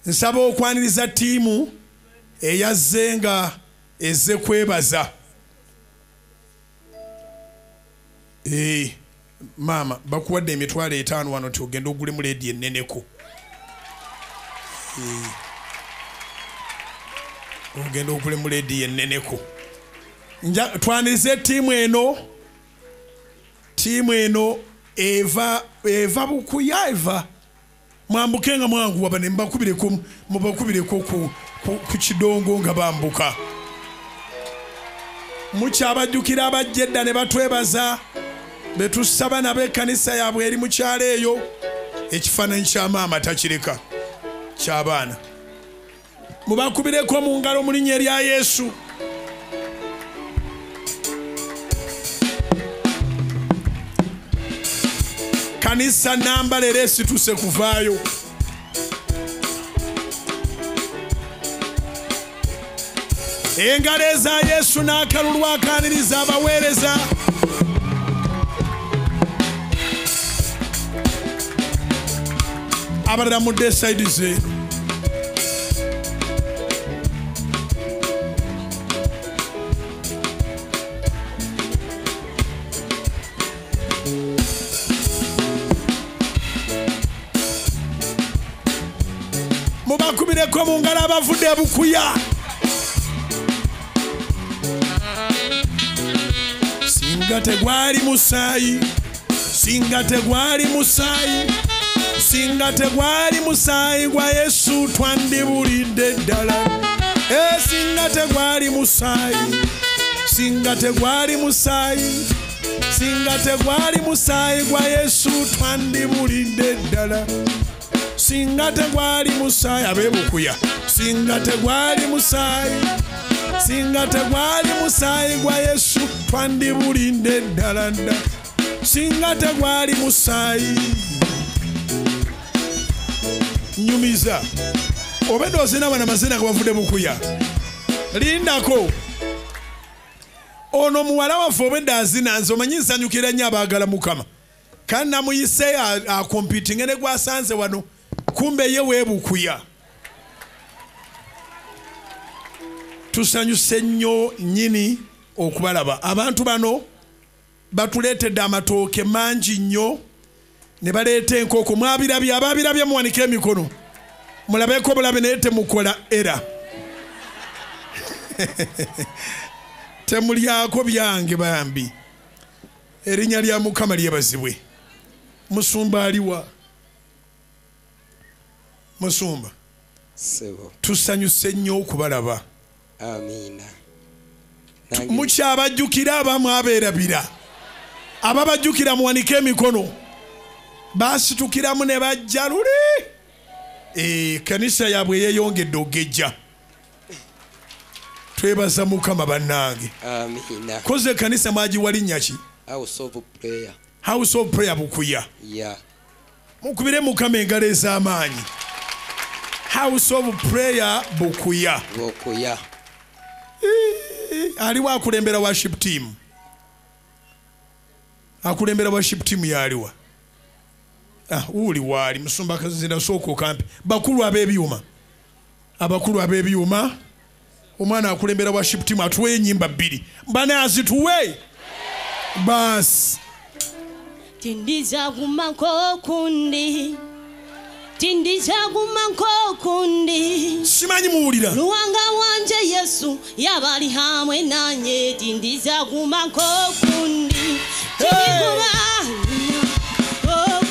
nsaba okwaniriza ttiimu eyazze nga ezze kwebaza. Maama bakuwadde emitwalo 5 wano nti ogenda ogulemu leedi enneneko. Ogenda ogulemu leedi enneneko. Twanirize ttiimu eno eva Bukuya eva mwambuke nga mwangu wabane mubakubireko ku kidongo nga bambuka. Mukyabajjukira abajja edda ne batwebaza betusaba n'ab'ekkanisa yaabwe eri mu kyalo eyo ekifaananyi kya maama takireka ky'abaana. Mubakubireko mu ngalo mu linnya erya Yesu. Kanisa namba lero situse kuvaayo. Engalo eza Yesu n'akalulu akaaniriza abaweereza. Abalala mudde sayidi ze. Mubakubireko mu ngalo abavudde Bukuya. Singa tegwali musaayi, singa tegwali musaayi, singa tegwali musaayi gwa Yesu twandibulidde ddala. Singa tegwali musaayi, singa tegwali musaayi, singa tegwali musaayi gwa Yesu twandibulidde ddala. Singa tegwali musaayi ab'e Bukuya, singa tegwali musaayi, singa tegwali musaayi gwa Yesu twandibulidde ddala dda. Singa tegwali musaayi. Nyumiza obedde ozina bana mazina gabavudde Bukuya. Lindako ono muwala waffe obedde azina nze omanyi nsanyukira nnyo abaagala Mukama. Kandi namuyise akompitinge ne gwasanze wano kumbe ye w'e Bukuya. Tusanyuse nnyo nnyini okubalaba. Abantu bano batuleetedde amatooke mangi nnyo ne baleeta enkoko. Mwabirabye ababirabye muwanike emikono mulabeko bulabe naye temukola era. Temulyako byange bambi. Erinnya lya Mukama lyebazibwe. Musumba aliwa? Musumba sebo tusanyuse nnyo okubalaba. Amina. Mukyabajjukira abamu abeerabira ababajjukira muwanike emikono. Baasitukiramu ne bajja luli. Kanisa yaabwe yeeyongedde ogejja. Twebaza Mukama bannange. Amina. Koze kanisa mwagiwa linnya ki? House of Prayer. House of Prayer Bukuya. Mukubire Mukama engalo ez'amaanyi. House of Prayer Bukuya. Aliwa akulembera worship team. Akulembera worship team yaliwa. Uli wali musumba kazina soko kampi. Bakulu ab'ebyuma. Abakulu ab'ebyuma. Omwana akulembera worship team atuwe ennyimba 2. Mbana azituwe. Bas. Tindiza kumanko kundi. Tindiza kumanko kundi. Simanyi muwulira. Luwanga wanje Yesu yabali hamwe nanye. Tindiza kumanko kundi. Tindikuma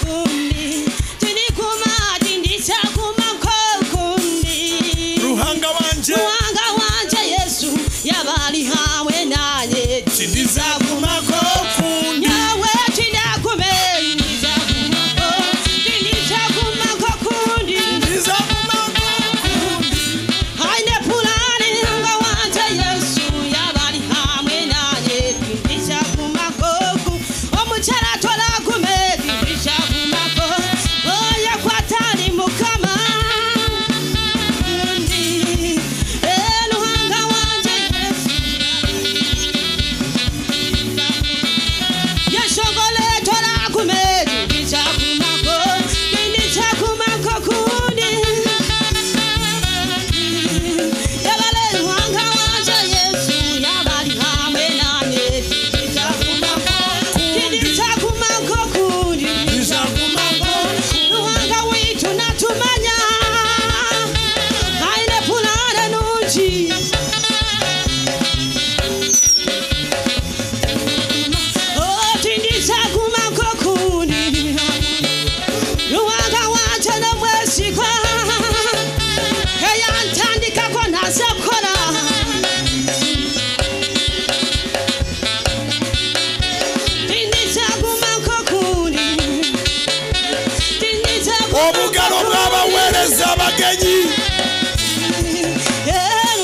kundi. Tindikuma tindiza kumanko kundi. Luhanga wanje. Luwanga wanje Yesu yabali hamwe nanye. Tindiza kumanko kundi. Muchara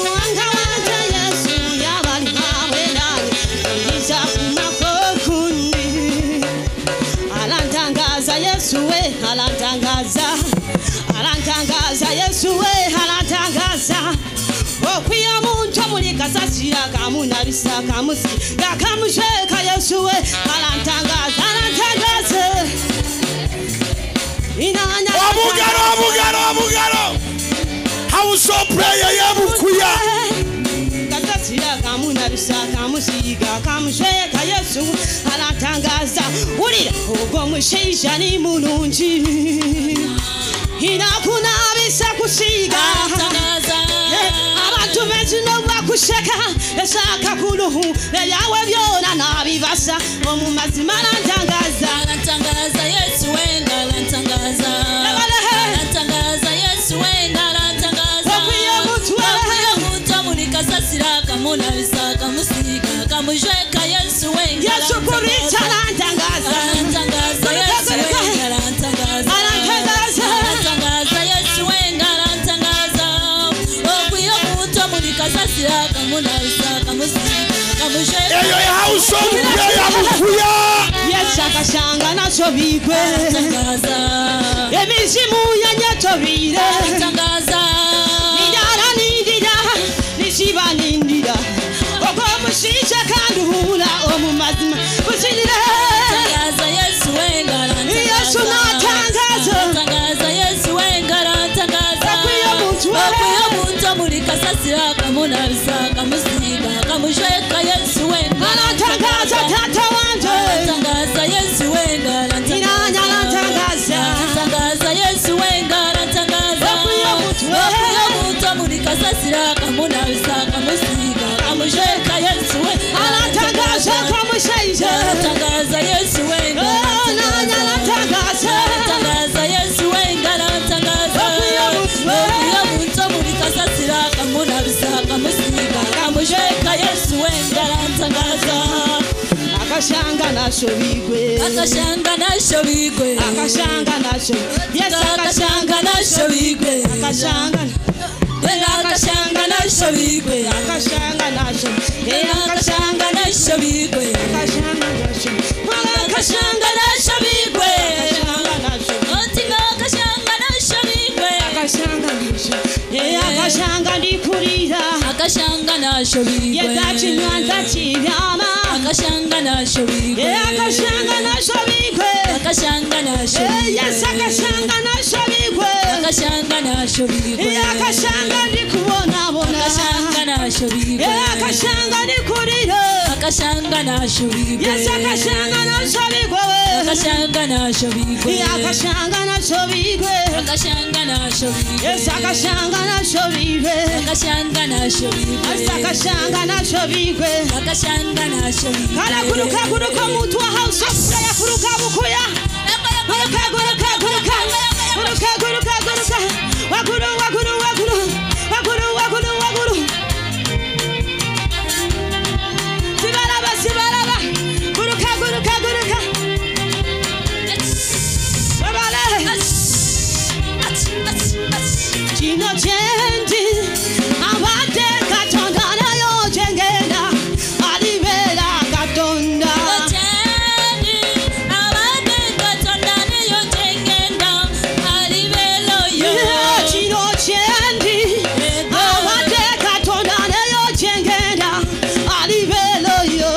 Ruhanga wanje Yesu yabali hawe nani nizakuma kokundi alantangaza Yesu we alantangaza Yesu we alantangaza okwiya muntu mulikasasira kamunabisa kamusi yakamusheka Yesu we alantangaza inanya obugaro house of prayer yabukuya kasasira kamunabisa kamusiga kamusheka Yesu alantangaza ulira ubwo mushisha ni mulungi inakunabisa kusiga abantu benshi no bakusheka eshaka kuluhu yawe byona nabibasa mu mazima alantangaza Yesu wenda alantangaza Yesu wenda alantangaza okwiye muntu mulikasasira kamunabisa kamusiga kamujeka Yesu wenda Yesu kuricha alantangaza Yesu wenda alantangaza Yesu wenda alantangaza okwiye muntu mulikasasira kamunabisa kamusiga kamujeka eyo house of prayer bukuya yeshakashanga nacho bigwe emizimu yanyatobire nindira nishibanindira oko mushisha kanduhula omumazima kusinire Yesu wenga Yesu natangaza Yesu wenga okwiye muntu mulikasasira kamunabisa kamusiga kamujeka Yesu wenga alantangaza tata wanje Yesu wenga inanya alantangaza Yesu wenga okwiye muntu mulikasasira kamunabisa kamusiga kamujeka Yesu wenga alantangaza kamushaija Yesu wenga nanya alantangaza Yesu wenga okwiye muntu mulikasasira kamunabisa kamusiga kamujeka Yesu wenga alantangaza akashanga nasho bigwe akashanga nasho bigwe akashanga nasho yes akashanga nasho bigwe akashanga akashanga nasho bigwe akashanga nasho akashanga nasho bigwe akashanga nasho akashanga nasho bigwe akashanga nasho otinga akashanga nasho bigwe akashanga nasho akashanga ndikurira akashanga nasho bigwe yedachinywanza chibyama akashanga nasho bigwe akashanga nasho bigwe akashanga nasho yes akashanga nasho bigwe akashanga nasho bigwe akashanga ndikubona akashanga nasho bigwe akashanga ndikurira akashanga nasho bigwe yes akashanga nasho bigwe akashanga nasho bigwe akashanga nasho bigwe akashanga nasho bigwe yes akashanga nasho bigwe akashanga nasho bigwe akashanga nasho bigwe akashanga nasho bigwe kana kuruka muntu wa house of prayer kuruka bukuya kuruka wakuru sibaraba kuruka babale chino chendi abate katonda nayo jengenda alibera katonda chino chendi abate katonda nayo jengenda alibera yo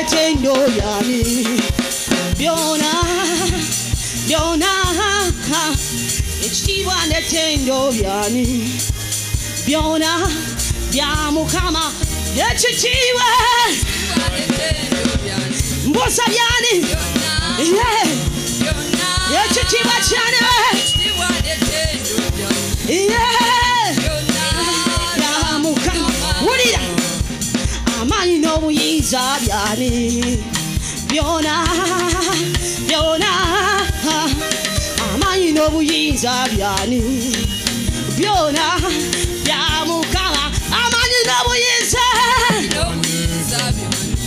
n'ettendo byani byona byona ekitiibwa n'ettendo byani byona bya Mukama ekitiibwa mbuusa byani ekitiibwa kyani bya Mukama wulira amaanyi n'obuyinza byani byona byona amaanyi n'obuyinza byani byona bya Mukama amaanyi n'obuyinza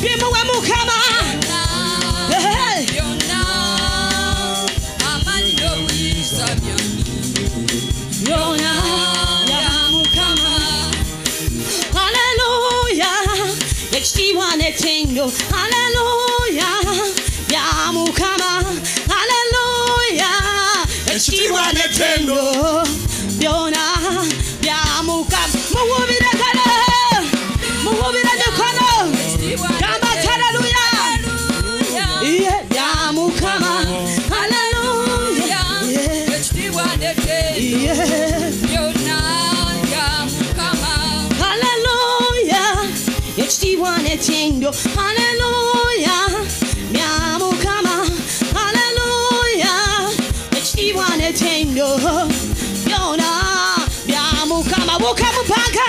bimuwe Mukama byona bya Mukama haleluya ekitiibwa n'ettendo haleluya bya Mukama haleluya ekitiibwa n'ettendo byona bya Mukama muwubire kale muwubire mikono gamba haleluya iye bya Mukama haleluya iye haleluya ekitiibwa n'ettendo haleluya bya Mukama haleluya ekitiibwa n'ettendo byona bya Mukama bukamupanga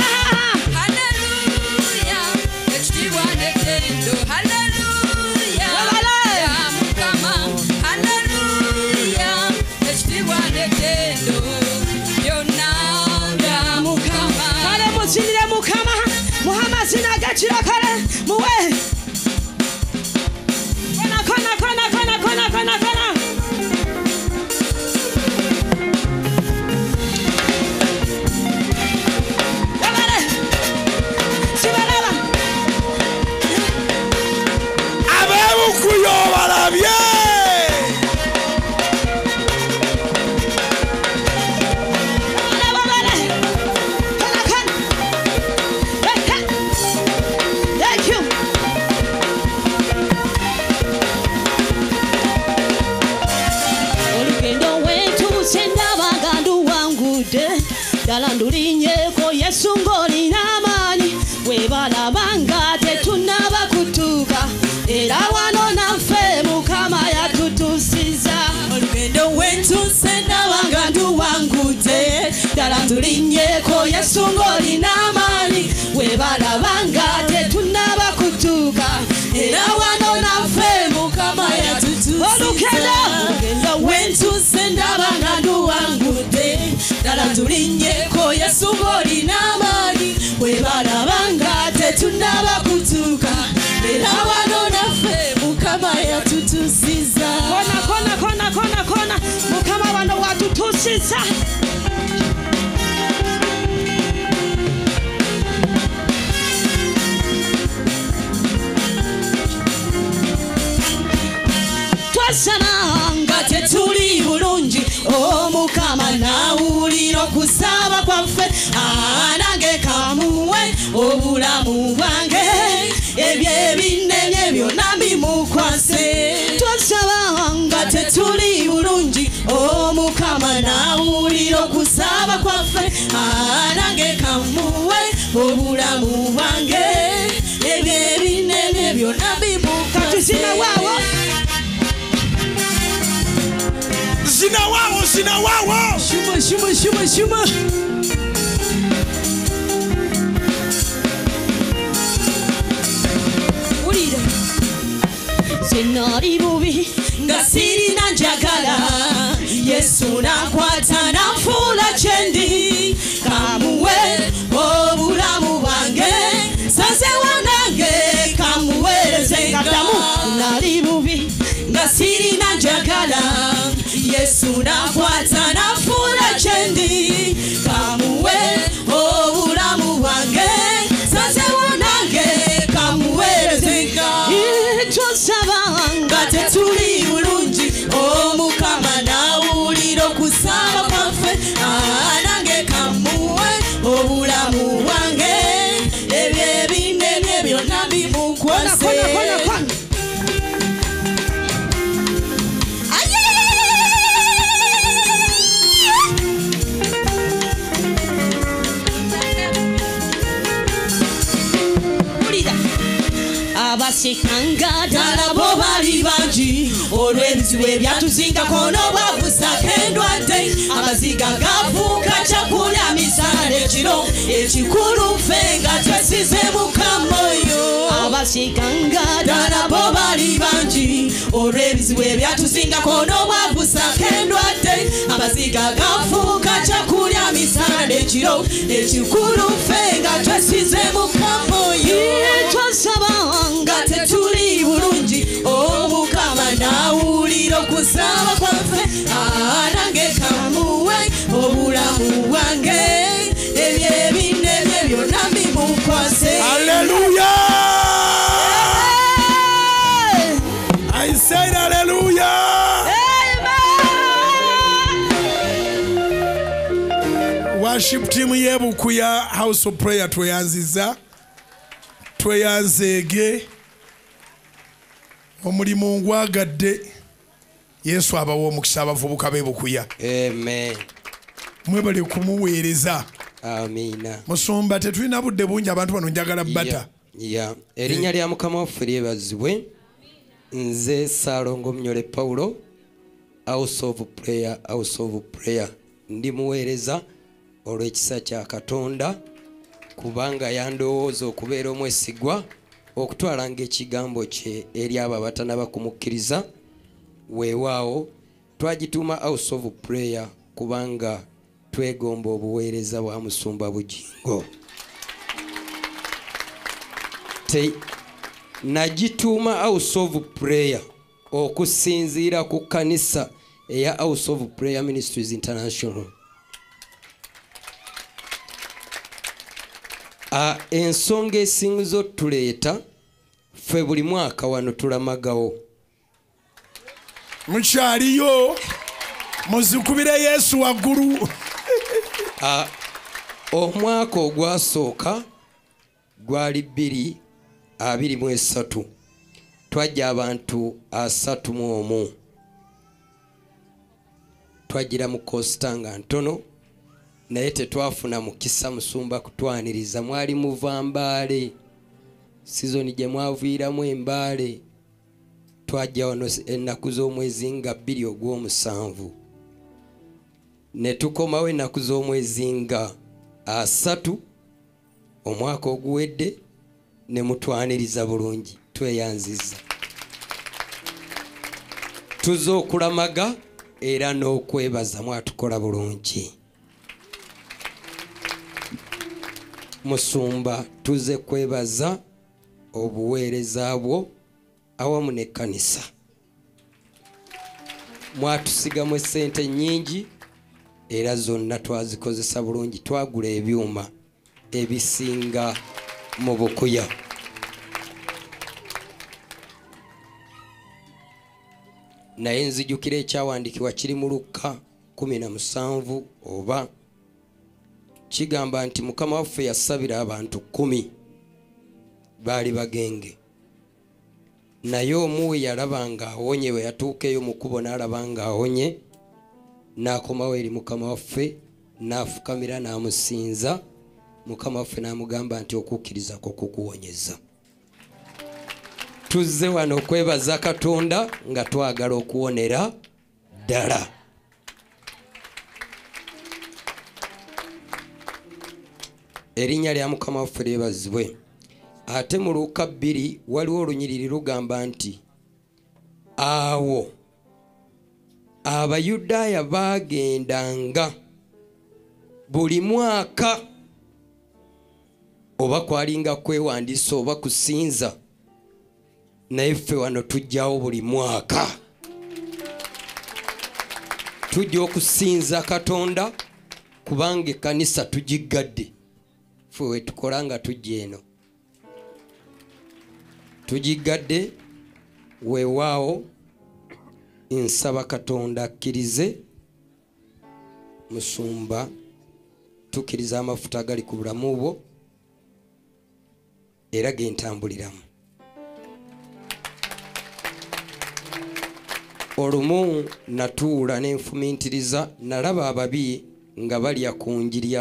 kale musinire Mukama muha amazina agakiro kale muwe kona kona kona kona kona kona yabale sibalaba abebukuyo balabye ddala ndulinyeko Yesu ng'olina amaanyi webalabanga tetunnaba kutuuka era wano naffe Mukama yatutuusiza olugendo wentuuse ndabanga nduwangudde ddala ndulinyeko Yesu ng'olina amaanyi webalabanga tetunnaba kutuuka era wano naffe Mukama yatutuusiza olugendo wentuuse ndabanga nduwangudde ddala tulinnyeko Yesu ng'olina amaanyi webalabanga tetunnaba kutuuka era wano naffe Mukama yatutuusiza kona kona kona kona kona Mukama wano watutuusiza twasabanga tetuli bulungi Mukama nawulira okusaba kwaffe nange kamuwe obulamu bwange ebyo ebinene byonna bimukwase twasabanga tetuli bulungi Mukama nawulira okusaba kwaffe nange kamuwe obulamu bwange ebyo ebinene byonna bimukwase zina wawo shuma shuma shuma shuma ulira sinali bubi nga sirina njagala Yesu nakwata nanfuula kyendi kamuwe obulamu bwange saze wanange kamuweereze kadamu nali bubi nga sirina njagala Yesu nakwata nanfuula kyendi kamuwe obulamu bwange saze wanange kamuweereze twasabanga tetuli bulungi Mukama nawulira okusaba kwaffe nange kamuwe obulamu bwange ebyo ebinene byonna bimukwase abasikanga ddala bo bali bangi olw'ebizibu ebyatuzingako n'obwavusako endwadde amaziga gafuuka kyakulya misana n'ekiro ekikulu ffe nga twesize Mukama oyo abasikanga ddala bo bali bangi olw'ebizibu ebyatuzingako n'obwavusako endwadde amaziga gafuuka kyakulya misana n'ekiro ekikulu ffe nga twesize Mukama oyo twasaba nga tetuli bulungi Omukama n'awulira okusaba kwaffe nange kamuwe obulamu bwange ebyo ebinne bye byonna bimukwase Hallelujah! I said hallelujah! Worship team yebukuya House of Prayer tweyanzeege omulimu ngwagadde Yesu abawa omukisa abavubuka bebukuya. Amen. Mwebale kumuweereza. Amina. Musumba tetulina budde bungi abantu bano njagala bata. Erinnya lya Mukama waffe lyebazibwe. Nze Saalongo Mnyole Paulo, House of Prayer. Ndi muweereza olw'ekisa kya Katonda kubanga yandowooza okubeera omwesigwa okutwalanga ekigambo kye eri abo abatanaba kumukkiriza. Weewaawo twagituuma House of Prayer kubanga twegomba obuweereza bwa Musumba Bugingo. Nagituuma House of Prayer okusinziira ku kanisa eya House of Prayer Ministries International. Ensonga esingizo tuleeta ffe buli mwaka wano tulamagawo. Mukyaliyo muzikubire Yesu waggulu. Omwaka ogwasooka gwali 2023 twajja abantu 31 twagira mu Costa nga ntono naye tetwafuna mukisa Musumba kutwaniriza. Mwali muva Mbaale sizoni gye mwaviiramu Embaale twajja wano ennaku z'omwezi nga 2 ogw'omusanvu ne tukomawo ennaku z'omwezi nga 3 omwaka oguwedde ne mutwaniriza bulungi. Tweyanziza tuze okulamaga era n'okwebaza mwatukola bulungi. Musumba tuze kwebaza obuweereza bwo awamu n'ekkanisa. Mwatusigamu essente nnyingi era zonna twazikozesa bulungi. Twagula ebyuma ebisinga mu bukuya. Naye nzijukira ekyawandiikibwa kiri mu Luka 17 oba kigamba nti Mukama waffe yasabira abantu 10 baali bagenge. Naye omu we yalaba nga awonye, we yatuukeyo mu kkubo n'alaba nga awonye, n'akomawo eri Mukama waffe n'afukamira n'amusinza. Mukama waffe n'amugamba nti okukkiriza kwo kukuwonyeza. Tuzze wano okwebaza Katonda nga twagala okuwonera ddala. Erinnya lya Mukama waffe lyebazibwe. Ate mu Luka 2 waliwo olunyiriri lugamba nti awo Abayudaaya bagendanga buli mwaka oba kwalinga kwewandiisa oba kusinza, naye ffe wano tujjawo buli mwaka tujja okusinza Katonda kubanga ekkanisa tugigadde. Ffe we tukola nga tujja eno tugigadde. Weewaawo nsaba Katonda akkirize Musumba tukkiriza amafuta agali ku bulamu bwo era gentambuliramu. Olumu natuula n'enfumintiriza, nalaba ababi nga balya ku njiri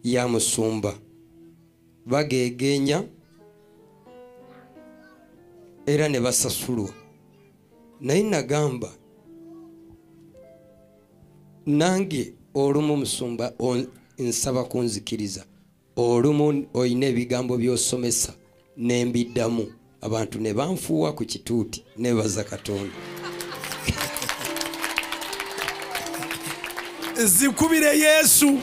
ya Musumba bageegenya era ne basasulwa. Naye nagamba nange olumu musumba nsaba kunzikiriza, olumu olina ebigambo by'osomesa nembiddamu, abantu ne banfuuwa ku kituuti, nebaza Katonda. Zikubire Yesu.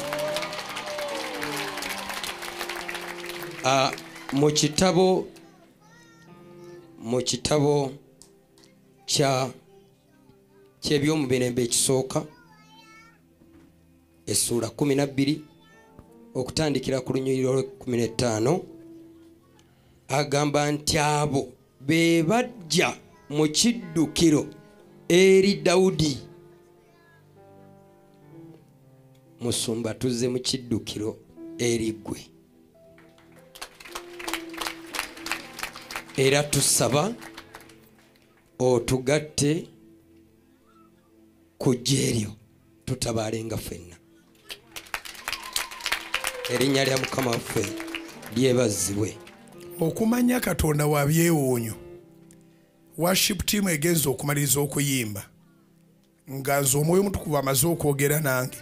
Mu kitabo ky'ebyomumirembe ekisooka essuula 12 okutandikira ku lunyiriro lwe 15 agamba nti abo be bajja mu kiddukiro eri Dawudi. Musumba tuzze mu kiddukiro eri ggwe, era tusaba otugatte ku jeryo tutabaalenga ffenna. Erinnya lya Mukama waffe lyebazibwe. Okumanya Katonda wa byewuunyo. Worship team egenza okumaliriza okuyimba nga nze Omwoyo Mutukuvu amaze okwogera nange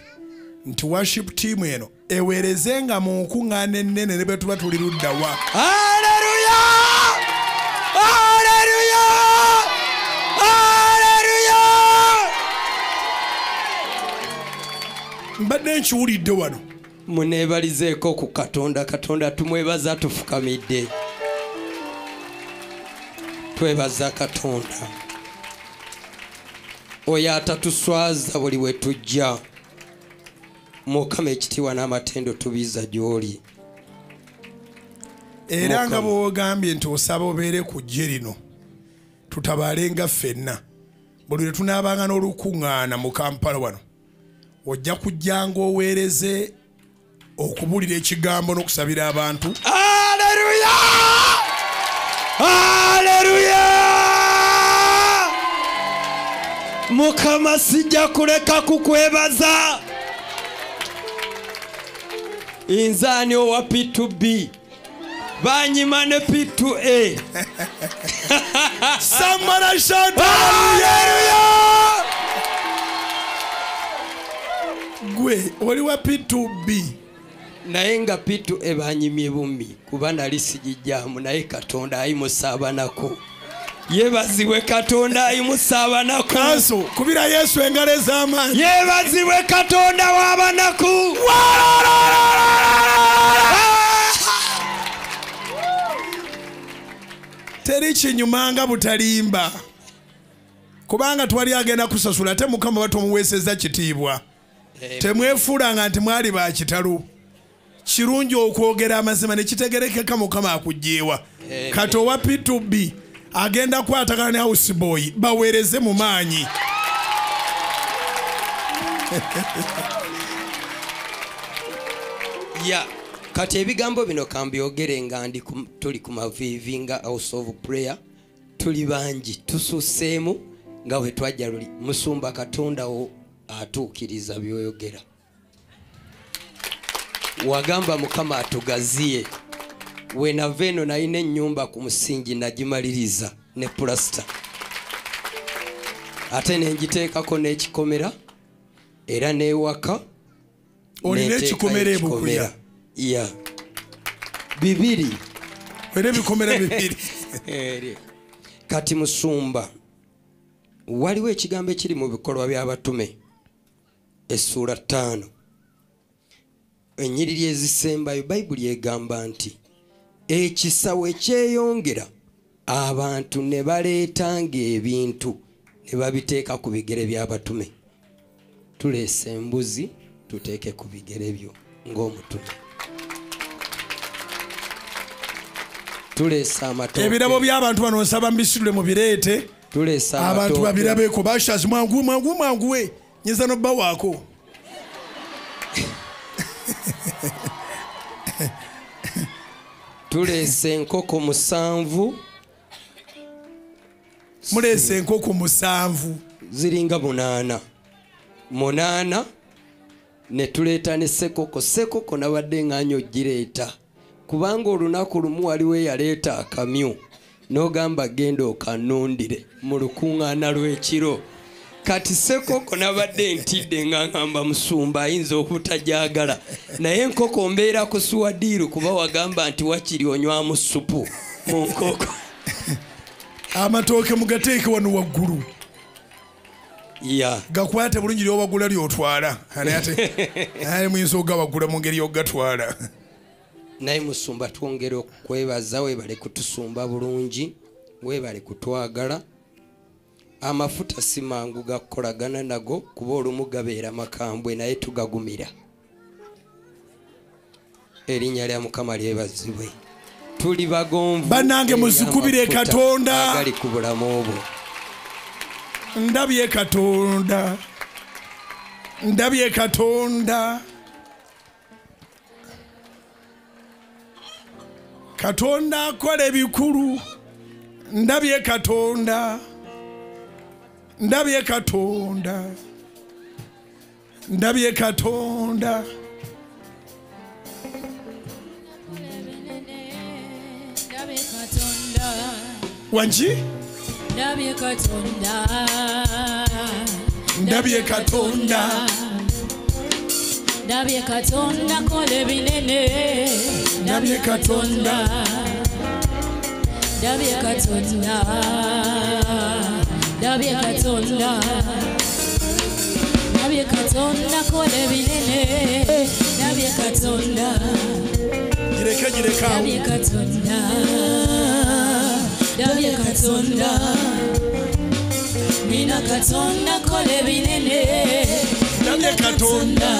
nti worship team eno eweerezenga mu nkuŋŋaana ennene ne bwe tuba tuli ludda wa. Haleluya! Haleluya! Haleluya! Mbadde nkiwulidde wano. Muneebalizeeko ku Katonda. Katonda tumwebaza tufukamidde. Twebaza Katonda oyo atatuswaza buli we tujja. Mukama ekitiibwa n'amatendo tubiza gy'oli. Era nga bw'ogambye nti osaba obeere ku ggye lino tutabaalenga ffenna, buli lwe tunaabanga n'olukuŋŋaana mu Kampala wano ojja kujjanga oweereze okubuulira ekigambo n'okusabira abantu. Haleluya! Haleluya! Mukama sijja kuleka kukwebaza. Inzani owa P2B banyima ne P2A. Somebody shout haleluya! Gwe oli wa P2B naye nga P2A banyimye bumi kuba nali sigijjaamu, naye Katonda ayimusaabanako. Yebazibwe Katonda ayimusaabanako. Kanso kubira Yesu engalo ez'amaanyi. Yebazibwe Katonda w'abanaku. Teri kinyumanga butalimba kubanga twali agenda kusasula ate Mukama batomuweeseza kitiibwa. Temwefuulanga nti mwali ba kitalu. Kirungi okwogera amazima ne kitegerekeka Mukama akuggyeewa. Kati owa P2B agenda kwatagana ne house boy baweereze mu maanyi. Ya kati ebigambo bino kambyogere nga tuli ku maviivi nga house of prayer, tuli bangi tususeemu nga bwe twajja luli. Musumba Katonda wo atuukiriza byoyogera. Wagamba Mukama atugaziye. We nava eno nalina ennyumba ku musingi nagimaliriza ne plasta, ate nenjiteekako n'ekikomera era n'ewaka olina ekikomera ebukulya. Ya bibiri era ebikomera bibiri. Kati Musumba, waliwo ekigambo ekiri mu bikolwa by'abatume essuula 5 ennyiriri ezisembayo. Bayibuli egamba nti ekisawo ekyeyongera abantu ne baleetanga ebintu ne babiteeka ku bigere by'abatume. Tuleese embuzi tuteeke ku bigere byo ng'omutume. Tuleese amatooke. Ebirabo by'abantu bano nsaba mbisitule mu bireete. Tuleese amatooke. Abantu babirabeeko bashazi mwangu we nyinza n'obba waako. Tuleese enkoko 7. Muleese enkoko 7. Ziringa 8 ne tuleeta ne sekoko nabadde ng'anyo gireeta kubanga olunaku lumu waliwo eyaleeta akamyu n'ogamba genda okanondire mu lukuŋŋaana lw'ekiro. Kati ssekoko nabadde ntidde nga ngamba musumba ayinza obutajagala, naye enkoko mbeera ku suwadiiru kuba wagamba nti wakiri onywamu supu mu nkoko. Amatooke mugateeke wano waggulu. Gakwate bulungi ly'obagula ly'otwala. Ate muyinza ogabagula mu ngeri y'ogatwala. Naye musumba twongera okwebaza, weebale kutusumba bulungi, weebale kutwagala. Amafuta si mangu gakolagana nago kuba olumu gabeera makambwe naye tugagumira. Erinnya lya Mukama lyebazibwe. Tuli bagonvu bannange muzikubire Katonda agali ku bulamu obwo. Ndabye Katonda, ndabye Katonda, Katonda akola ebikulu. Ndabye Katonda, ndabye Katonda, ndabye Katonda. Wanji? Ndabye Katonda, ndabye Katonda, ndabye Katonda kola ebinene. ndabye Katonda, ndabye Katonda, ndabye Katonda, ndabye Katonda kola ebinene. Ndabye Katonda, gireka ndabye Katonda, ndabye Katonda, nina Katonda kola ebinene. ndabye Katonda,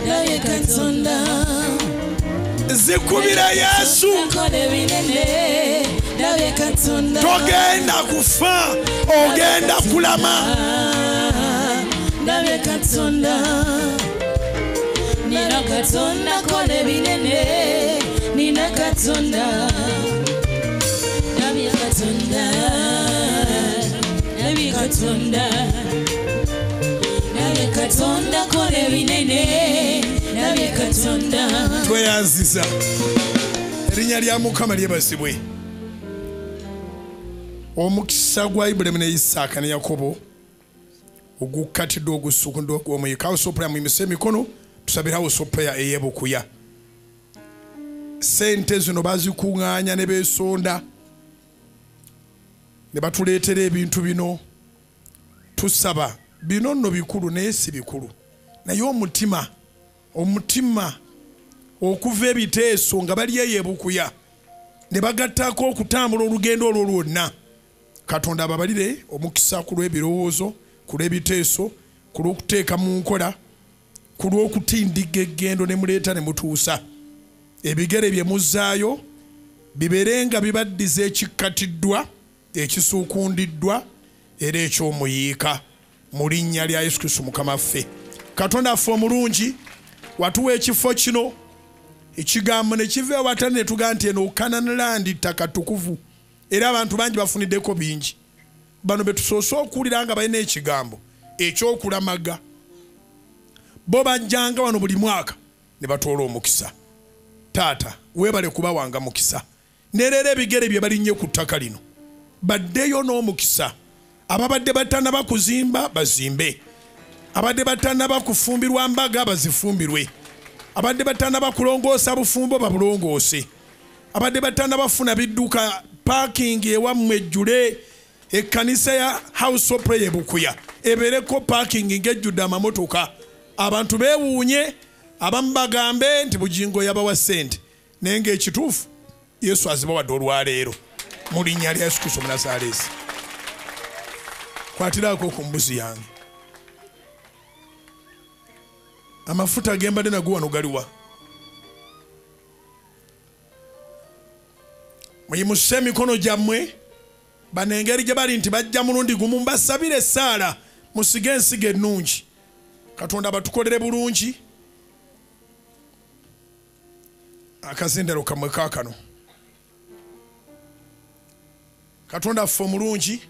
ndabye Katonda, zikubira Yesu. kola ebinene. Ndabye Katonda, Togenda kufa, ogenda kulama. ndabye Katonda, nina Katonda kola ebinene. Nina Katonda, ndabye Katonda, ndabye Katonda, ndabye Katonda kola ebinene. Ndabye Katonda. Tweyanziza. Erinnya lya Mukama lyebazibwe. Omukisa gwa Ibulayimu ne Isaaka ne Yakobo ogukatiddwa ogusukundwa omuyika House of Prayer muyimisa emikono tusabire House of Prayer ey'ebukuya. Sente zino bazikuŋŋaanya ne beesonda ne batuleetera ebintu bino. Tusaba bino nno bikulu naye si bikulu, naye omutima okuva ebiteeso nga bali eyo ebukuya ne bagattako okutambula olugendo olwo lwonna. Katonda ababalire omukisa ku lw'ebirowoozo, ku lw'ebiteeso, ku lw'okuteeka mu nkola, ku lw'okutindiga eggendo ne muleeta ne mutuusa. Ebigere bye muzzaayo bibeerenga bibaddiza ekikkatiddwa, ekisuukundiddwa era eky'omuyiika mu linnya lya Yesu Kristo Mukama ffe. Katonda affe omulungi, watuwa ekifo kino, ekigambo ne kiva ewatali ne tugaa nti eno Canaan land ttaka ttukuvu era abantu bangi bafuniddeko bingi. Bano be tusoose okuwulira nga balina ekigambo ekyokulamaga. Bo bajjanga wano buli mwaka ne batoola omukisa. Taata weebale kubawanga mukisa. Nereera ebigere bye balinnye ku ttaka lino baddeyo n'omukisa. Ababadde batannaba kuzimba bazimbe, abadde batannaba kufumbirwa mbaga bazifumbirwe, abadde batannaba kulongoosa bufumbo babulongoose, abadde batannaba bafuna bidduka parking ewammwe ejjule. Ekkanisa ya House of Prayer ebukuya ebeereko parking ng'ejjudde amamotoka. Abantu beewuunye, abamu bagambe nti bugingo yabawa ssente naye ng'ekituufu Yesu azibawadde olwaleero mu linnya lya Yesu Kristo Munnazaaleesi. Kwatiraako ku mbuzi yange. Amafuta gembadde nago wano galiwa. Muyimusse emikono gyammwe. Bano engeri gye bali nti bajja mulundi gumu mbasabire essaala musige ensigo ennungi. Katonda batukolere bulungi. Akazindalo kamwe kaakano. Katonda affe omulungi,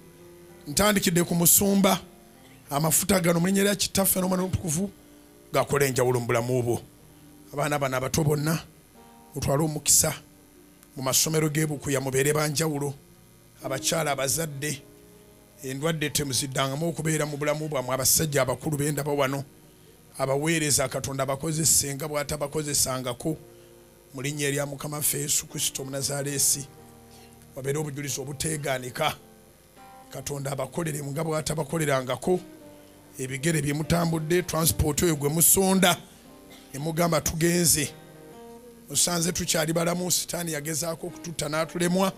ntandikidde ku musumba. Amafuta gano mu linnya lya Kitaffe n'Omwana n'Omutukuvu gakola enjawulo mu bulamu bwo. Abaana bano abato bonna otwale omukisa mu masomero g'ebukuya mubeere banjawulo abakyala abazadde endwadde temuziddangamu okubeera mu bulamu bwammwe abasajja abakulu b'endaba wano abaweereza Katonda abakozese nga bw'atabakozesangako mu linnya erya Mukama waffe Yesu Kristo Omunazaleesi wabeere obujulizi obuteegaanika Katonda abakolere nga bw'atabakolerangako ebigere bye mutambudde transport oyo gwe musonda ne mugamba tugenze musanze tukyali balamu sitaani yagezaako okututta n'atulemwa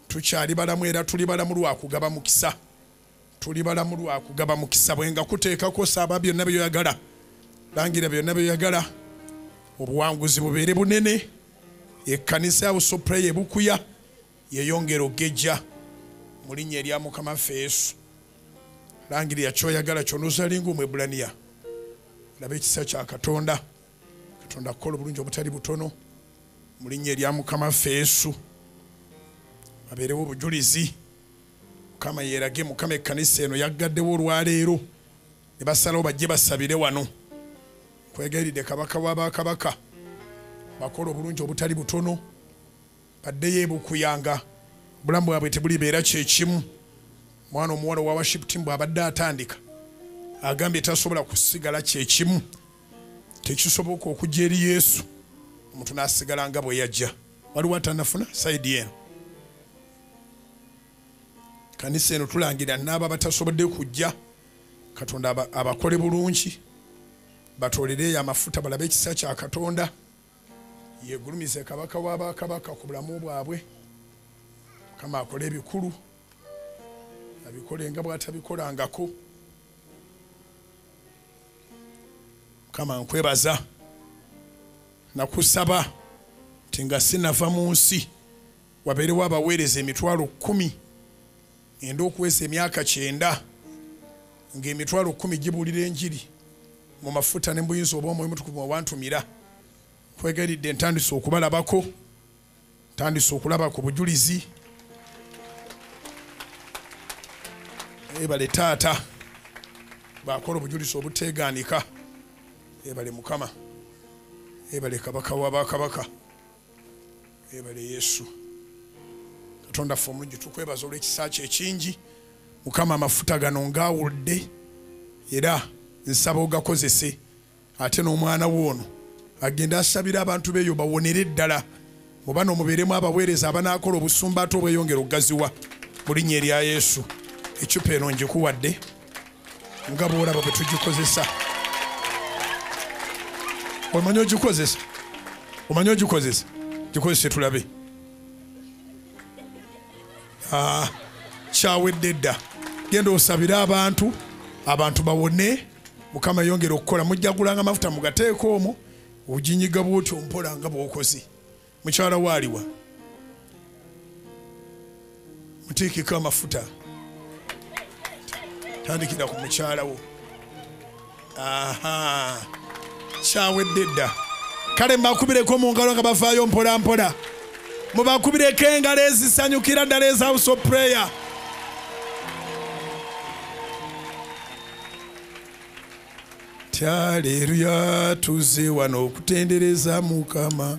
tukyali balamu era tuli balamu lwakugaba mukisa tuli balamu lwakugaba mukisa bwenga kuteekako saaba byonna byoyagala langira byonna byoyagala obuwanguzi bubeere bunene ekkanisa ya Busoprey ebukuya yeyongera ogejja mu linnya erya Mukama waffe Yesu langirira kyoyagala kyonoozalinga Omwebbulaniya laba ekisa kya Katonda Katonda akukola obulungi obutali butono mu linnya erya Mukama waffe Yesu abeerewo obujulizi Mukama yeerage Mukama ekkanisa eno yaggaddewo olwaleero ne basalawo bajje basabire wano kwegayiridde kabaka w'abakabaka bakola obulungi obutali butono baddeyo ebukuyanga obulamu bwabwe tebulibeera kyekimu mwana omuwala wa worship team bw'abadde atandika agambye tasobola kusigala kyekimu tekisoboka okujja eri Yesu omuntu n'asigala nga bwe yajja waliwo atanafuna sayidi eno kanisa eno tulangira n'abo abatasobodde kujja Katonda abakole bulungi batolereyo amafuta balabe ekisa kya Katonda yegulumize kabaka w'abakabaka ku bulamu bwabwe kama akole ebikulu abikole nga bw'atabikolangako kama nkwebaza nakusaba nti nga sinava mu nsi wabeerewo abaweereza 10,000 ngenda okuweesa emyaka 9 ng'emitwalo 10 gibuulira enjiri mu mafuta ne mbuyinza oba omwoyo mutukuvu owantumira kwegayiridde ntandise okubalabako ntandise okulaba ku bujulizi ebale taata bakola obujulizi obuteegaanika ebale Mukama ebale kabaka w'abakabaka ebale Yesu Katonda ffe omulungi tukwebaza olw'ekisa kye ekingi Mukama amafuta gano ngaawulidde era nsaba ogakozese ate n'omwana w'ono agenda asabira abantu beeyo bawonere ddala mu bano mubeeremu abaweereza abanaakola obusumba ate obweyongera okugaziwa mu linnya erya Yesu ekyupa eno ngikuwadde nga bw'olaba bwe tugikozesa omanyi ogikozesa omanyi ogikozesa gikozese tulabe kyawedde dda genda osabire abantu bawone Mukama yongera okukola mujjagulanga amafuta mugateeka omwo oginyiga bwotyo mpola nga bw'okoze mukyala waaliwa muteekeko amafuta tandikira ku mukyala wo kyawedde dda kale mbakubireko mu ngalo nga bafaayo mpola mpola mubakubireko engalo ezisanyukira ddala eza house of prayer Haleluya tuze wano okutendereza Mukama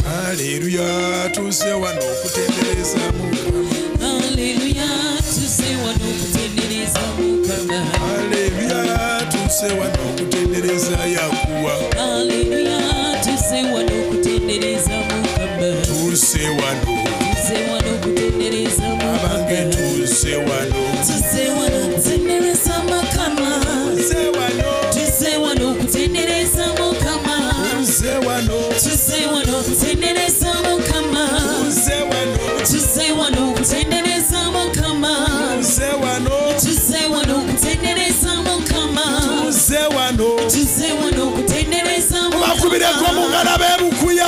Haleluya tuze wano okutendereza Mukama Haleluya tuze wano okutendereza Mukama Haleluya tuze wano okutendereza Yakuwa Haleluya tuze wano okutendereza Mukama tuze wano okutendereza Mukama abange tuze wano okutendereza Mukama tuze wano okutendereza Mukama tuze wano okutendereza Mukama tuze wano okutendereza Mukama tuze wano okutendereza Mukama tuze wano okutendereza Mukama bakubireko mu ngalo b'ebukuya